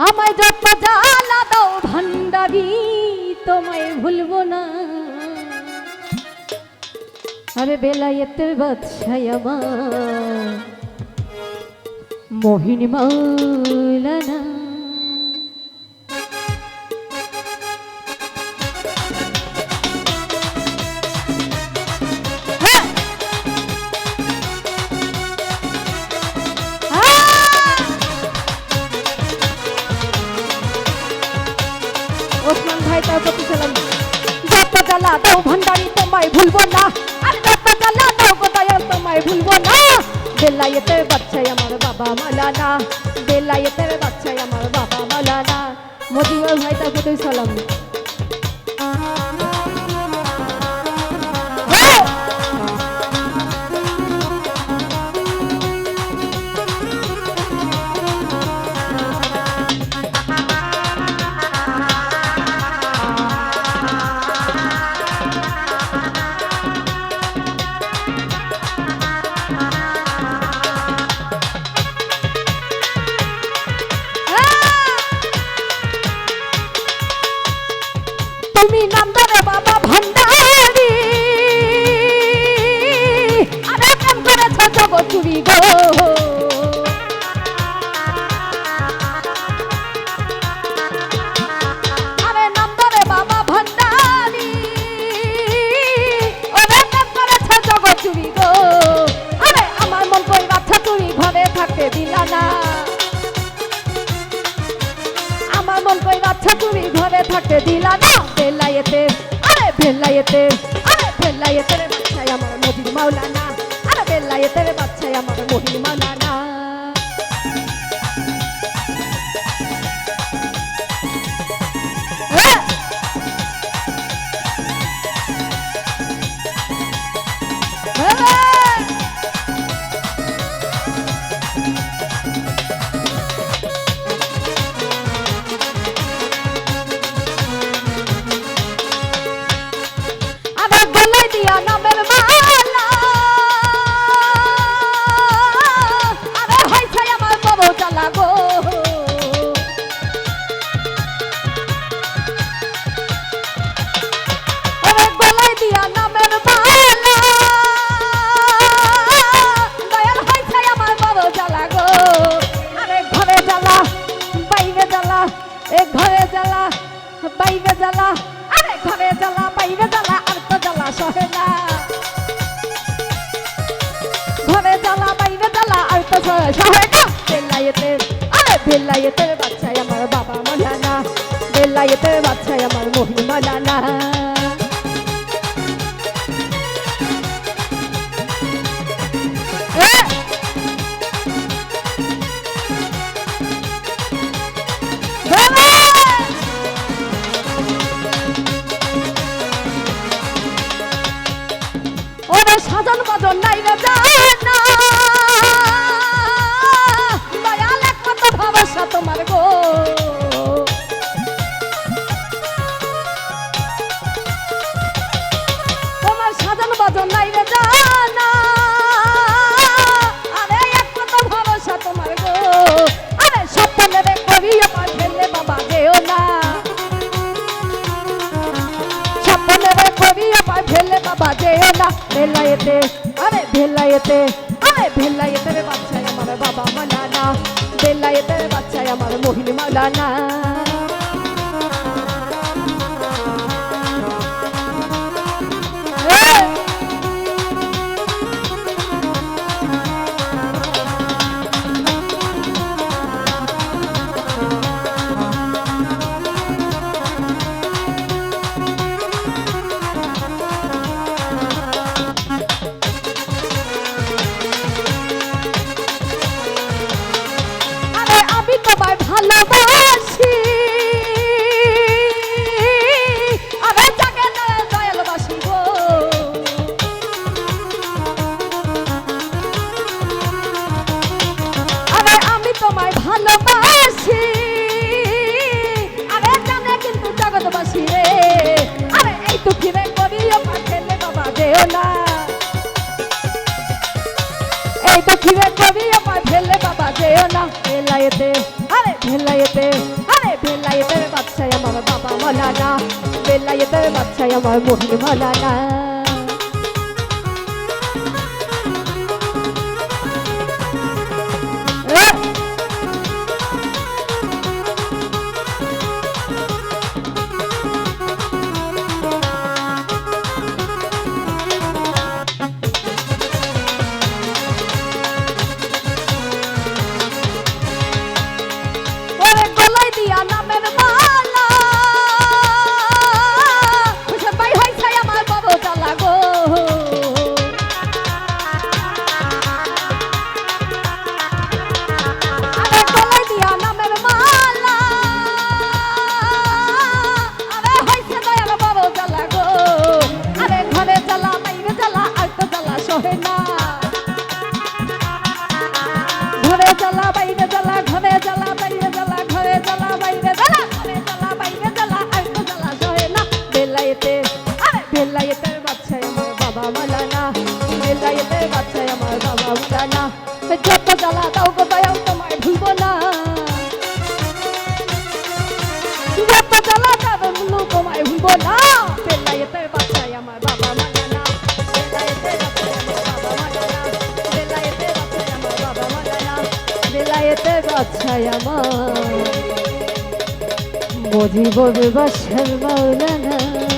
আমায় যত জ্বালা দাও ভান্ডারি তোমায় ভুলবো না। আরে বেলায়েতের বাদশাহ আমার মোহিনী মাওলানা। ওসমান ভাই তার প্রতি সালাম। যত জ্বালা দাও ভান্ডারি তোমায় ভুলবো না। আর যত জ্বালা দাও গোদায় তোমায় ভুলবো না। বেলায়েতের বাদশাহ আমার বাবা মাওলানা, বেলায়েতের বাদশাহ আমার বাবা মাওলানা। মজিবর ভাই তার প্রতি সালাম। তুমি নাম ধরে বাবা ভান্ডারি, আরে কেন করেছ জগৎ চুরি গো। আরে নাম ধরে বাবা ভান্ডারি, আরে কেন করেছ জগৎ চুরি গো। আরে আমার মন কই বাচ্চা চুরি ঘরে থাকতে দিলা না। আমার মন কই বাচ্চা চুরি ঘরে থাকতে দিলা না। বেলায়েতে আরে বেলায়েতে, আরে বেলায়েতের বাদশাহ আমার মোহিনী মাওলানা। আরে বেলায়েতের বাদশাহ আমার মোহিনী মাওলানা। নামের মালা আরে হইছে আমার বড় জ্বালা গো। আরে গলায় দিয়া নামের মালা দয়াল হইছে আমার বড় জ্বালা গো। আরে ঘরে জ্বালা বাইরে জ্বালা, এ ঘরে জ্বালা বাইরে জ্বালা, আরে ঘরে জ্বালা বাইরে জ্বালা আর তো জ্বালা সহে না। ঘরে জ্বালা বাইরে জ্বালা আর তো সহে না। বেলায়েতের আরে বেলায়েতের বাদশাহ আমার বাবা মাওলানা, বেলায়েতের বাদশাহ আমার মোহিনী মাওলানা। ওরে সাজন বাজন নাই রে জানা, দয়াল কত ভাবসা তোমার গো। তোমার সাজন বাজন নাই রে জানা, আরে কত ভাবসা তোমার গো। আরে স্বপ্নে রে করিয়া পাঠালে বাবা যেও না। স্বপ্নে রে করিয়া পাঠালে বাবা যেও না। বেলায়েতে আরে বেলায়েতে, আরে বেলায়েতের বাদশাহ আমার বাবা মাওলানা, বেলায়েতের বাদশাহ আমার মোহিনী মাওলানা। তোমায় ভালোবাসি আরে জাগে না দয়ালবাসি গো। আরে আমি তোমায় ভালোবাসি আরে জানে কিন্তু জগৎবাসী রে। আরে এই দুঃখীরে করিও পাঠালে বাবা যেও না। এই দুঃখীরে করিও পাঠালে বাবা যেও না। বেলায়েতে আরে ভেলাইতে আরে ভেলাইতে বাচ্চাই আমার বাবা মৌলানা ভেলাইতে বাচ্চাই আমার মহিন মৌলানা যত জ্বালা দাও গো দয়াল তোমায় ভুলবো না যত জ্বালা দাও তোমায় ভুলবো না বেলায়েতে বাচ্চাই আমার বাবা মালানা বেলায়েতে বাচ্চাই আমার বাবা মালানা বেলায়েতে বাচ্চাই আমার বাবা মালানা বেলায়েতে বাচ্চাই আমার মুজিবুর বাদশাহ মাওলানা